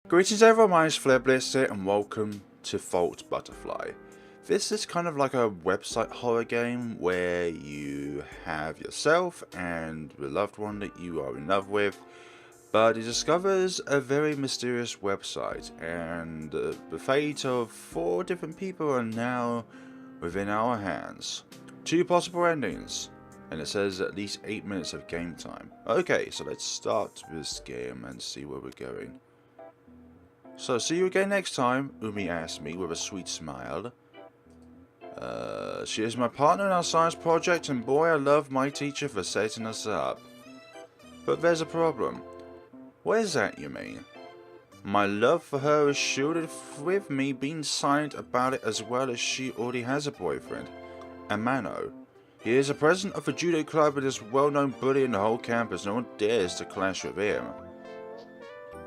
Greetings everyone, my name is FlareBlitzed and welcome to Fault Butterfly. This is kind of like a website horror game where you have yourself and the loved one that you are in love with, but he discovers a very mysterious website and the fate of 4 different people are now within our hands. 2 possible endings, and it says at least 8 minutes of game time. Okay, so let's start this game and see where we're going. So, see you again next time, Yumi asked me with a sweet smile. She is my partner in our science project, and boy, I love my teacher for setting us up. But there's a problem. What is that, you mean? My love for her is shielded with me being silent about it, as well as she already has a boyfriend, Amano. He is the president of the judo club and is a well-known bully in the whole campus. No one dares to clash with him.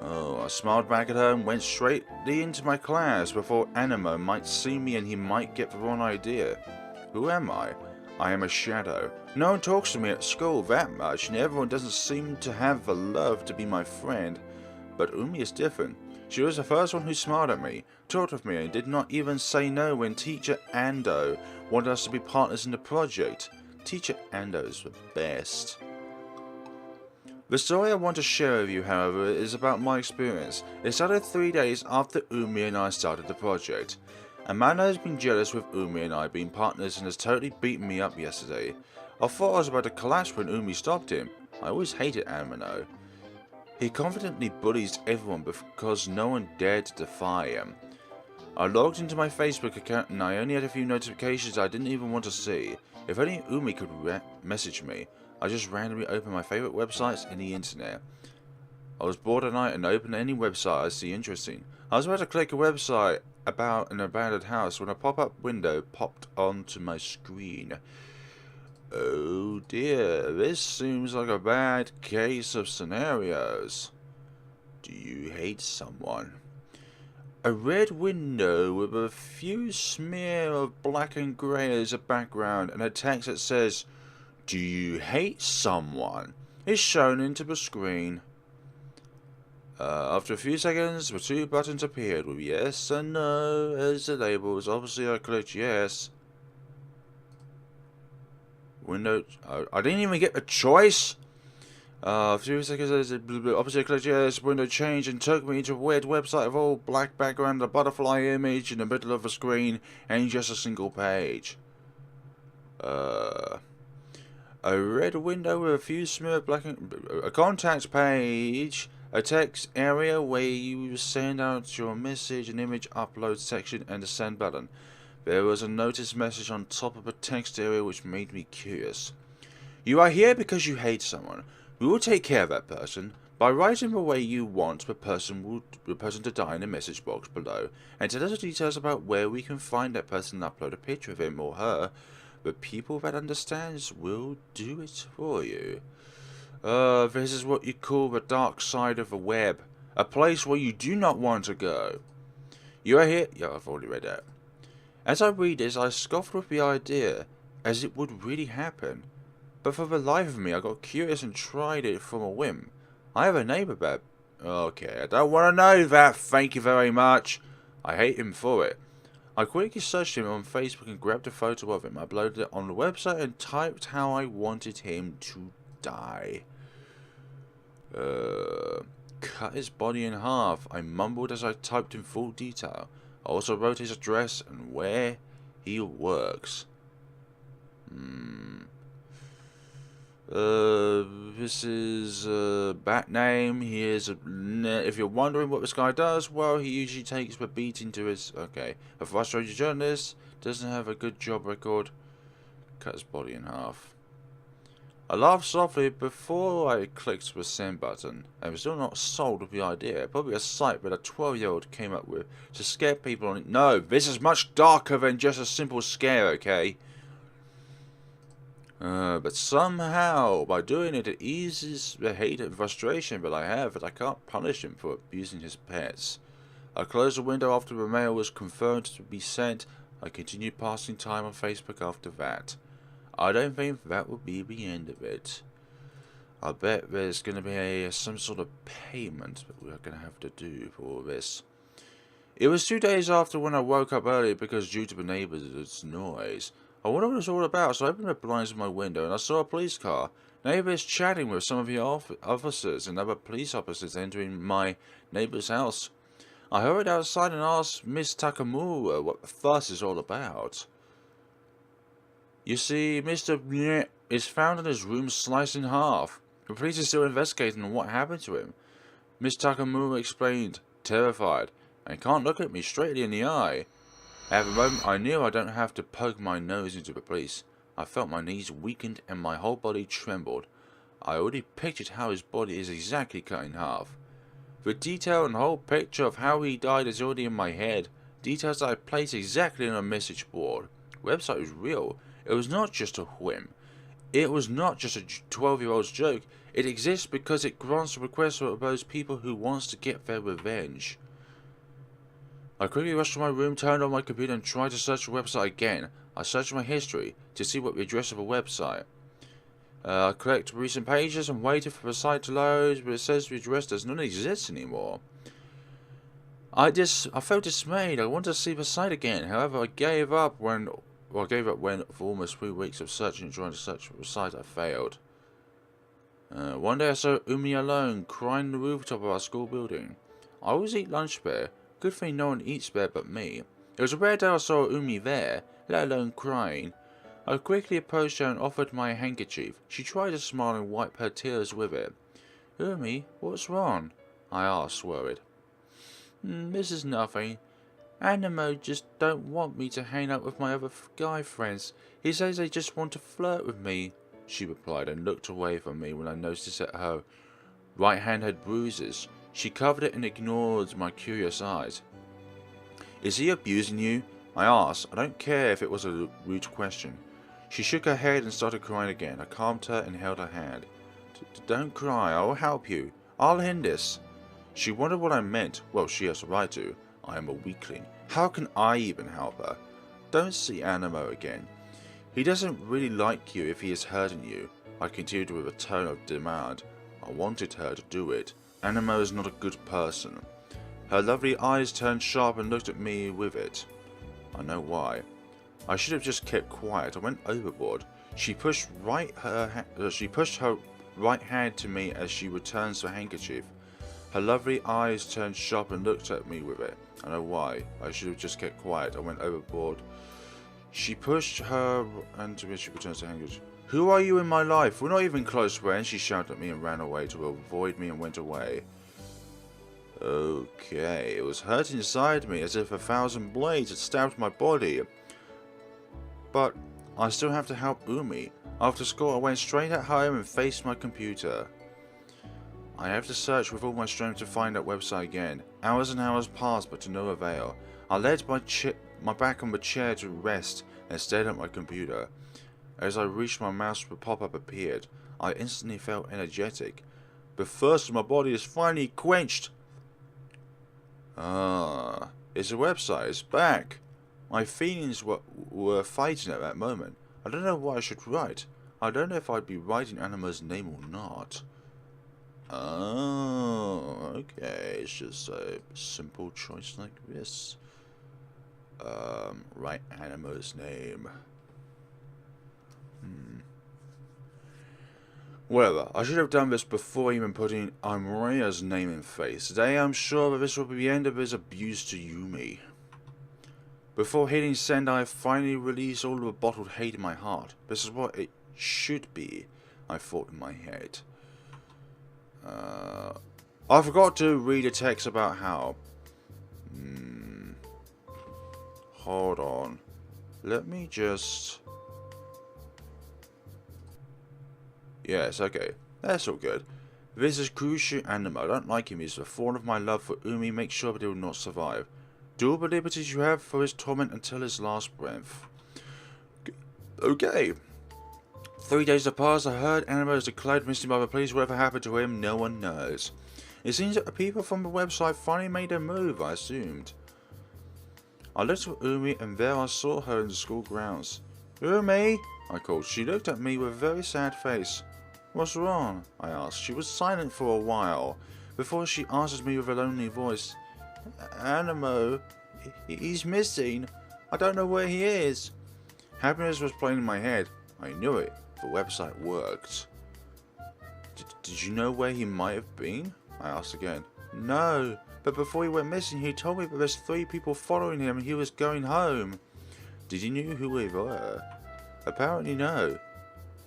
Oh, I smiled back at her and went straightly into my class before Animo might see me and he might get the wrong idea. Who am I? I am a shadow. No one talks to me at school that much and everyone doesn't seem to have the love to be my friend. But Yumi is different. She was the first one who smiled at me, talked with me and did not even say no when Teacher Ando wanted us to be partners in the project. Teacher Ando is the best. The story I want to share with you, however, is about my experience. It started 3 days after Yumi and I started the project. Amano has been jealous with Yumi and I being partners and has totally beaten me up yesterday. I thought I was about to collapse when Yumi stopped him. I always hated Amano. He confidently bullies everyone because no one dared to defy him. I logged into my Facebook account and I only had a few notifications I didn't even want to see. If only Yumi could message me. I just randomly opened my favourite websites in the internet. I was bored at night and opened any website I see interesting. I was about to click a website about an abandoned house when a pop-up window popped onto my screen. Oh dear, this seems like a bad case of scenarios. Do you hate someone? A red window with a few smear of black and grey as a background and a text that says, "Do you hate someone?" is shown into the screen. After a few seconds, the 2 buttons appeared with yes and no as the labels. Obviously, I clicked yes. Window. I didn't even get a choice. A few seconds, obviously, I clicked yes. Window changed and took me to a weird website of all black background, a butterfly image in the middle of the screen, and just a single page. A red window with a few smear black and a contact page, a text area where you send out your message, an image upload section, and a send button. There was a notice message on top of the text area which made me curious. You are here because you hate someone. We will take care of that person by writing the way you want the person to die in the message box below, and tell us details about where we can find that person and upload a picture of him or her. The people that understands will do it for you. This is what you call the dark side of the web. A place where you do not want to go. You are here. Yeah, I've already read that. As I read this, I scoffed with the idea, as it would really happen. But for the life of me, I got curious and tried it from a whim. I have a neighbour that... Okay, I don't want to know that, thank you very much. I hate him for it. I quickly searched him on Facebook and grabbed a photo of him, uploaded it on the website and typed how I wanted him to die. Cut his body in half, I mumbled as I typed in full detail. I also wrote his address and where he works. This is a bat name. He is if you're wondering what this guy does, well, he usually takes the beating to his... Okay. A frustrated journalist. Doesn't have a good job record. Cut his body in half. I laughed softly before I clicked the send button. I was still not sold with the idea. Probably a site that a 12-year-old came up with to scare people on it. No, this is much darker than just a simple scare, okay? But somehow, by doing it, it eases the hate and frustration that I have that I can't punish him for abusing his pets. I closed the window after the mail was confirmed to be sent. I continued passing time on Facebook after that. I don't think that will be the end of it. I bet there's going to be some sort of payment that we're going to have to do for all this. It was 2 days after when I woke up early because due to the neighbours' noise. I wondered what it was all about, so I opened the blinds of my window and I saw a police car. Neighbours chatting with some of the officers and other police officers entering my neighbour's house. I hurried outside and asked Miss Takamura what the fuss is all about. You see, Mr. Bleh is found in his room sliced in half. The police are still investigating on what happened to him. Miss Takamura explained, terrified, and can't look at me straight in the eye. At the moment, I knew I don't have to poke my nose into the police. I felt my knees weakened and my whole body trembled. I already pictured how his body is exactly cut in half. The detail and whole picture of how he died is already in my head. Details I placed exactly on a message board. The website was real. It was not just a whim. It was not just a 12-year-old's joke. It exists because it grants requests for those people who wants to get their revenge. I quickly rushed to my room, turned on my computer and tried to search the website again. I searched my history to see what the address of the website. I clicked recent pages and waited for the site to load, but it says the address does not exist anymore. I felt dismayed. I wanted to see the site again. However, I gave up when for almost 3 weeks of searching and trying to search for the site, I failed. One day I saw Yumi alone, crying on the rooftop of our school building. I always eat lunch there. Good thing no one eats there but me. It was a rare day I saw Yumi there, let alone crying. I quickly approached her and offered my handkerchief. She tried to smile and wipe her tears with it. Yumi, what's wrong? I asked, worried. This is nothing. Animo just don't want me to hang out with my other guy friends. He says they just want to flirt with me, she replied and looked away from me when I noticed that her right hand had bruises. She covered it and ignored my curious eyes. Is he abusing you? I asked. I don't care if it was a rude question. She shook her head and started crying again. I calmed her and held her hand. Don't cry, I will help you. I'll end this. She wondered what I meant. Well, she has a right to. I am a weakling. How can I even help her? Don't see Animo again. He doesn't really like you if he is hurting you. I continued with a tone of demand. I wanted her to do it. Animo is not a good person. Her lovely eyes turned sharp and looked at me with it. I know why. I should have just kept quiet. I went overboard. She pushed her right hand to me as she returns the handkerchief. Her lovely eyes turned sharp and looked at me with it. I know why. I should have just kept quiet. I went overboard. She pushed her hand to me as she returns the handkerchief. Who are you in my life? We're not even close friends. She shouted at me and ran away to avoid me and went away. Okay, it was hurting inside me as if 1,000 blades had stabbed my body. But I still have to help Yumi. After school, I went straight at home and faced my computer. I have to search with all my strength to find that website again. Hours and hours passed, but to no avail. I laid my back on the chair to rest and stared at my computer. As I reached my mouse, the pop-up appeared. I instantly felt energetic. The thirst of my body is finally quenched. It's a website. It's back. My feelings were fighting at that moment. I don't know what I should write. I don't know if I'd be writing Animo's name or not. Oh, okay. It's just a simple choice like this. Write Animo's name. Whatever, I should have done this before even putting Amoria's name in face. Today I'm sure that this will be the end of his abuse to Yumi. Before hitting send, I finally released all of the bottled hate in my heart. This is what it should be, I thought in my head. I forgot to read a text about how... Hold on. Let me just... Yes, okay. That's all good. This is Crucial Animo. I don't like him. He's the thorn of my love for Yumi. Make sure that he will not survive. Do all the liberties you have for his torment until his last breath. Okay. 3 days have passed. I heard Animo has declared missing by the police. Whatever happened to him, no one knows. It seems that the people from the website finally made a move, I assumed. I looked at Yumi and there I saw her in the school grounds. Yumi! I called. She looked at me with a very sad face. What's wrong? I asked. She was silent for a while, before she answered me with a lonely voice. Animo, he's missing. I don't know where he is. Happiness was playing in my head. I knew it. The website worked. Did you know where he might have been? I asked again. No, but before he went missing, he told me that there's 3 people following him and he was going home. Did you know who they were? Apparently no.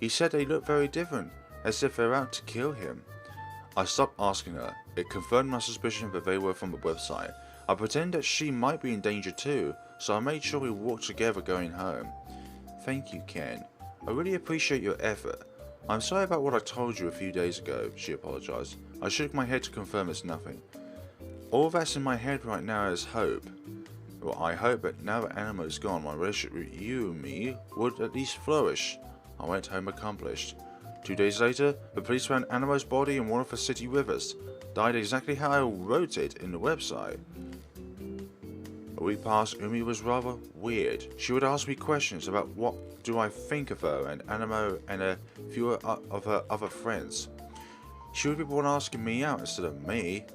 He said they looked very different, as if they were out to kill him. I stopped asking her. It confirmed my suspicion that they were from the website. I pretended that she might be in danger too, so I made sure we walked together going home. Thank you, Ken. I really appreciate your effort. I'm sorry about what I told you a few days ago, she apologized. I shook my head to confirm it's nothing. All that's in my head right now is hope. Well, I hope that now that Animo's gone, my relationship with Yumi would at least flourish. I went home accomplished. 2 days later, the police found Animo's body in one of the city rivers. Died exactly how I wrote it in the website. A week passed. Yumi was rather weird. She would ask me questions about what do I think of her and Animo and a few of her other friends. She would be the one asking me out instead of me.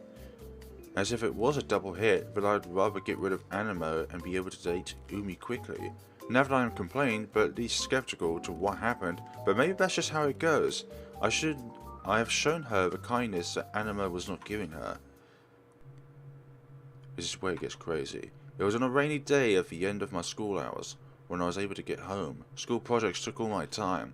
As if it was a double hit, but I'd rather get rid of Animo and be able to date Yumi quickly. Now that I am complained, but at least skeptical to what happened, but maybe that's just how it goes. I have shown her the kindness that Animo was not giving her. This is where it gets crazy. It was on a rainy day at the end of my school hours, when I was able to get home. School projects took all my time.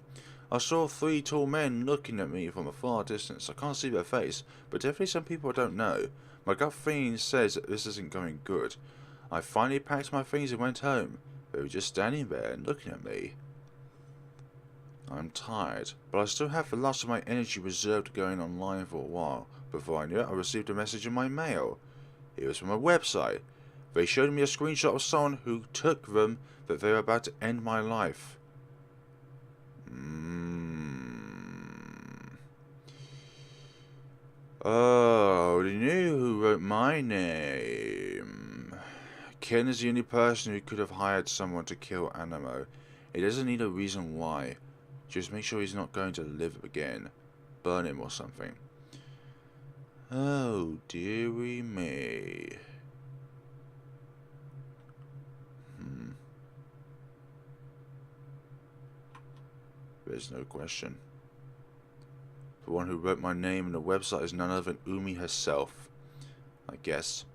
I saw 3 tall men looking at me from a far distance. I can't see their face, but definitely some people I don't know. My gut feeling says that this isn't going good. I finally packed my things and went home. They were just standing there and looking at me. I'm tired, but I still have the last of my energy reserved going online for a while. Before I knew it, I received a message in my mail. It was from a website. They showed me a screenshot of someone who took them that they were about to end my life. Oh, they knew who wrote my name. Ken is the only person who could have hired someone to kill Animo. He doesn't need a reason why. Just make sure he's not going to live again. Burn him or something. Oh, dearie me. There's no question. The one who wrote my name in the website is none other than Yumi herself. I guess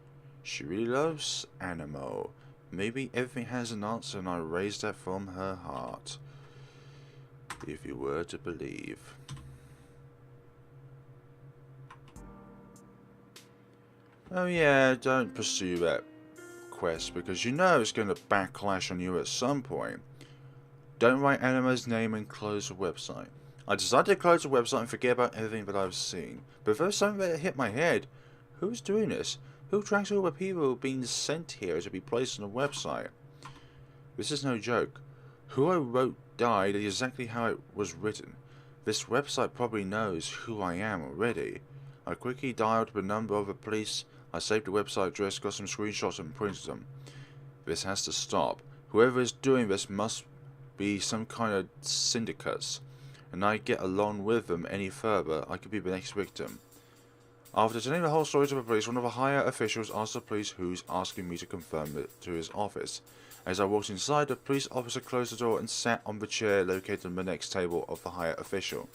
she really loves Animo. Maybe everything has an answer and I raised that from her heart. If you were to believe. Oh yeah, don't pursue that quest because you know it's going to backlash on you at some point. Don't write Animo's name and close the website. I decided to close the website and forget about everything that I've seen. But there's something that hit my head. Who's doing this? Who tracks all the people being sent here to be placed on the website? This is no joke. Who I wrote died exactly how it was written. This website probably knows who I am already. I quickly dialed the number of the police. I saved the website address, got some screenshots and printed them. This has to stop. Whoever is doing this must be some kind of syndicates, and I get along with them any further, I could be the next victim. After telling the whole story to the police, one of the higher officials asked the police who's asking me to confirm it to his office. As I walked inside, the police officer closed the door and sat on the chair located on the next table of the higher official.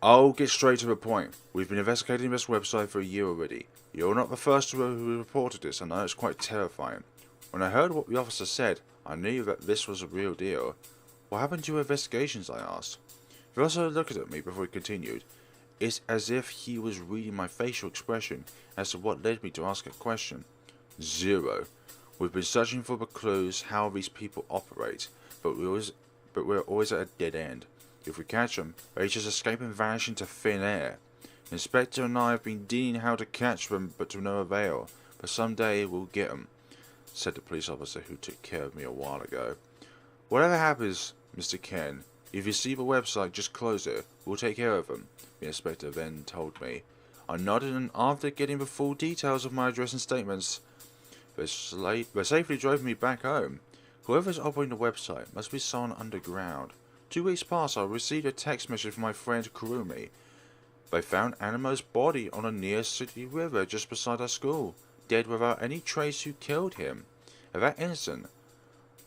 I'll get straight to the point. We've been investigating this website for a year already. You're not the first who reported this, and I know it's quite terrifying. When I heard what the officer said, I knew that this was a real deal. What happened to your investigations? I asked. The officer looked at me before he continued. It's as if he was reading my facial expression as to what led me to ask a question. 0. We've been searching for the clues how these people operate, but we're always at a dead end. If we catch them, they just escape and vanish into thin air. Inspector and I have been dealing how to catch them, but to no avail. But someday we'll get them, said the police officer who took care of me a while ago. Whatever happens, Mr. Ken, if you see the website, just close it. We'll take care of them, the inspector then told me. I nodded, and after getting the full details of my address and statements, they safely drove me back home. Whoever's operating the website must be someone underground. 2 weeks passed. I received a text message from my friend Kurumi. They found Anamo's body on a near city river just beside our school, dead without any trace who killed him. At that instant,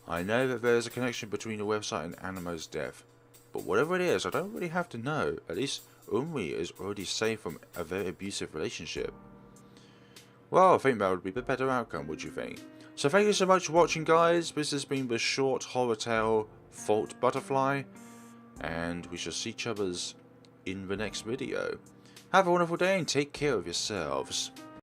I know that there is a connection between the website and Anamo's death. But whatever it is, I don't really have to know. At least Umi is already safe from a very abusive relationship. Well, I think that would be the better outcome, would you think? So thank you so much for watching, guys. This has been the short horror tale Fault Butterfly, and we shall see each others in the next video. Have a wonderful day and take care of yourselves.